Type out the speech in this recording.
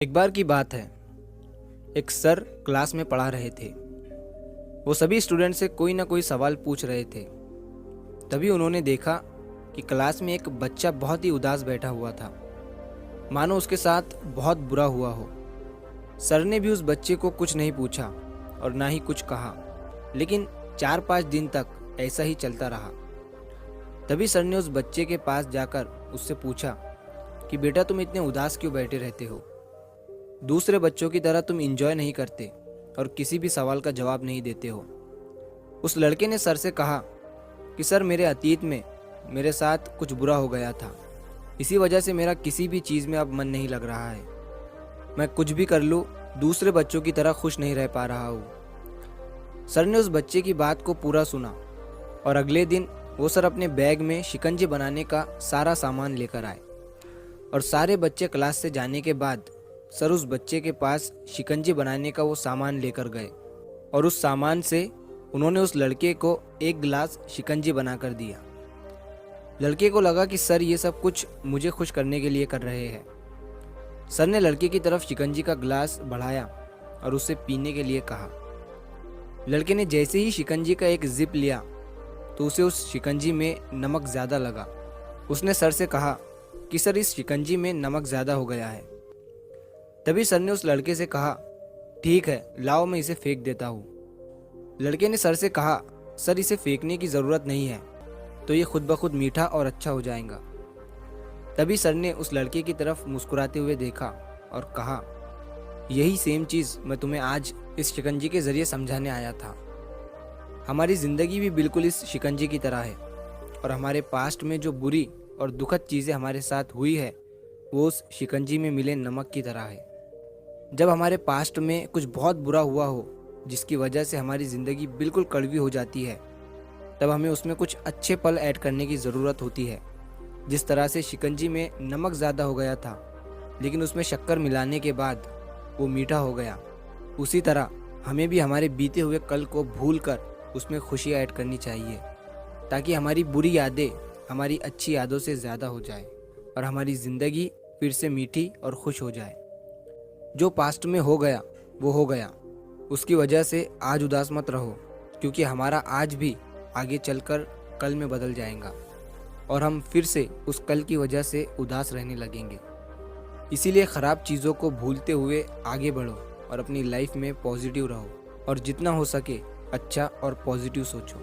एक बार की बात है। एक सर क्लास में पढ़ा रहे थे। वो सभी स्टूडेंट से कोई ना कोई सवाल पूछ रहे थे। तभी उन्होंने देखा कि क्लास में एक बच्चा बहुत ही उदास बैठा हुआ था, मानो उसके साथ बहुत बुरा हुआ हो। सर ने भी उस बच्चे को कुछ नहीं पूछा और ना ही कुछ कहा, लेकिन 4-5 दिन तक ऐसा ही चलता रहा। तभी सर ने उस बच्चे के पास जाकर उससे पूछा कि बेटा, तुम इतने उदास क्यों बैठे रहते हो? दूसरे बच्चों की तरह तुम एंजॉय नहीं करते और किसी भी सवाल का जवाब नहीं देते हो। उस लड़के ने सर से कहा कि सर, मेरे अतीत में मेरे साथ कुछ बुरा हो गया था। इसी वजह से मेरा किसी भी चीज़ में अब मन नहीं लग रहा है। मैं कुछ भी कर लूँ, दूसरे बच्चों की तरह खुश नहीं रह पा रहा हूँ। सर ने उस बच्चे की बात को पूरा सुना और अगले दिन वो सर अपने बैग में शिकंजी बनाने का सारा सामान लेकर आए। और सारे बच्चे क्लास से जाने के बाद सर उस बच्चे के पास शिकंजी बनाने का वो सामान लेकर गए और उस सामान से उन्होंने उस लड़के को एक गिलास शिकंजी बनाकर दिया। लड़के को लगा कि सर ये सब कुछ मुझे खुश करने के लिए कर रहे हैं। सर ने लड़के की तरफ शिकंजी का गिलास बढ़ाया और उसे पीने के लिए कहा। लड़के ने जैसे ही शिकंजी का एक जिप लिया तो उसे उस शिकंजी में नमक ज़्यादा लगा। उसने सर से कहा कि सर, इस शिकंजी में नमक ज़्यादा हो गया है। तभी सर ने उस लड़के से कहा, ठीक है, लाओ मैं इसे फेंक देता हूँ। लड़के ने सर से कहा, सर, इसे फेंकने की ज़रूरत नहीं है, तो ये खुद ब खुद मीठा और अच्छा हो जाएगा। तभी सर ने उस लड़के की तरफ मुस्कुराते हुए देखा और कहा, यही सेम चीज़ मैं तुम्हें आज इस शिकंजी के ज़रिए समझाने आया था। हमारी ज़िंदगी भी बिल्कुल इस शिकंजी की तरह है और हमारे पास्ट में जो बुरी और दुखद चीज़ें हमारे साथ हुई है वो उस शिकंजी में मिले नमक की तरह है। जब हमारे पास्ट में कुछ बहुत बुरा हुआ हो जिसकी वजह से हमारी ज़िंदगी बिल्कुल कड़वी हो जाती है, तब हमें उसमें कुछ अच्छे पल ऐड करने की ज़रूरत होती है। जिस तरह से शिकंजी में नमक ज़्यादा हो गया था लेकिन उसमें शक्कर मिलाने के बाद वो मीठा हो गया, उसी तरह हमें भी हमारे बीते हुए कल को भूल कर उसमें खुशी ऐड करनी चाहिए, ताकि हमारी बुरी यादें हमारी अच्छी यादों से ज़्यादा हो जाए और हमारी ज़िंदगी फिर से मीठी और खुश हो जाए। जो पास्ट में हो गया वो हो गया, उसकी वजह से आज उदास मत रहो, क्योंकि हमारा आज भी आगे चलकर कल में बदल जाएगा और हम फिर से उस कल की वजह से उदास रहने लगेंगे। इसीलिए ख़राब चीज़ों को भूलते हुए आगे बढ़ो और अपनी लाइफ में पॉजिटिव रहो और जितना हो सके अच्छा और पॉजिटिव सोचो।